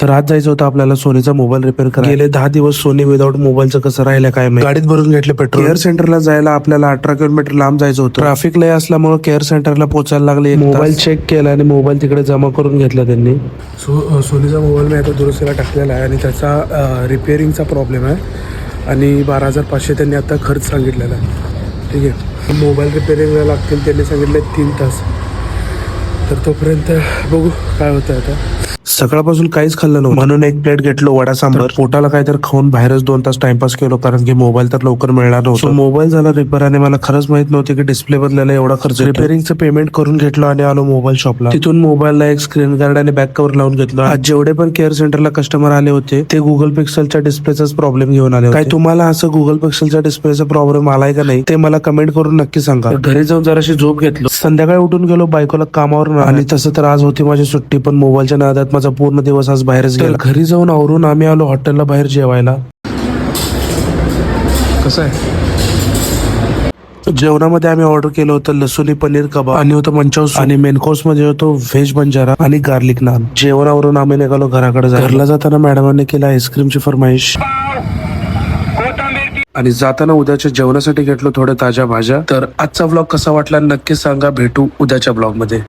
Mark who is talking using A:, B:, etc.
A: तर आज जायचं होतं आपल्याला सोनीचा मोबाईल रिपेअर करायला. गेले 10 दिवस सोनी विदाऊट मोबाईलचं कसं राहिलं काय माहिती. गाडीत भरून घेतले पेट्रोल. केअर सेंटरला जायला आपल्याला 18 किलोमीटर लांब जायचं होतं. ट्रॅफिक लय असल्यामुळे केअर सेंटरला पोहोचायला लागले. मोबाईल चेक केला आणि मोबाईल तिकडे जमा करून घेतला त्यांनी. सोनीचा मोबाईल मी आता दुरुस्तीला टाकलेला आहे आणि त्याचा रिपेअरिंगचा प्रॉब्लेम आहे आणि 12,500 त्यांनी आता खर्च सांगितलेला आहे. ठीक आहे, मोबाईल रिपेअरिंगला लागतील त्यांनी सांगितले 3 तास. तर तोपर्यंत बघू काय होतं. आता सकाळपासून काहीच खाल्लं नव्हतं म्हणून एक प्लेट घेतलो वडा सांबर. पोटाला काहीतरी खाऊन बाहेरच 2 तास टाइमपास केलो कारण की मोबाईल तर लवकर मिळणार नव्हता. मोबाईल झाला रिपेअर आणि मला खरंच माहित नव्हते की डिस्प्ले बदलायला एवढा खर्च. रिपेअरिंगचं पेमेंट करून घेतलो आणि आलो मोबाईल शॉपला. तिथून मोबाईलला एक स्क्रीन गार्ड आणि बॅक कव्हर लावून घेतलो. आज जेवढे पण केअर सेंटरला कस्टमर आले होते ते गुगल पिक्सलच्या डिस्प्लेचाच प्रॉब्लेम घेऊन आले होते. काय तुम्हाला असं गुगल पिक्सलच्या डिस्प्लेचा प्रॉब्लेम आलाय का नाही ते मला कमेंट करून नक्की सांगा. घरी जाऊन जराशी झोप घेतलो. संध्याकाळी उठून गेलो बायकोला कामावर आणि तसं तर आज होती माझी सुट्टी पण मोबाईलच्या नादात माझा पूर्ण दिवस आज बाहेरच गेला. घरी जाऊन आवरून आम्ही आलो हॉटेलला बाहेर जेवायला. कसं आहे जेवणामध्ये आम्ही ऑर्डर केलं होतं लसुनी पनीर कबाब आणि होतं मंचाव आणि मेन कोर्स मध्ये होतो व्हेज बंजारा आणि गार्लिक नान. जेवणावरून आम्ही निघालो घराकडे. घरला जाताना मॅडमांनी केला आईस्क्रीमची फरमाईश आणि जाताना उद्याच्या जेवणासाठी घेतलो थोड्या ताज्या भाज्या. तर आजचा व्लॉग कसा वाटला नक्की सांगा. भेटू उद्याच्या ब्लॉग मध्ये.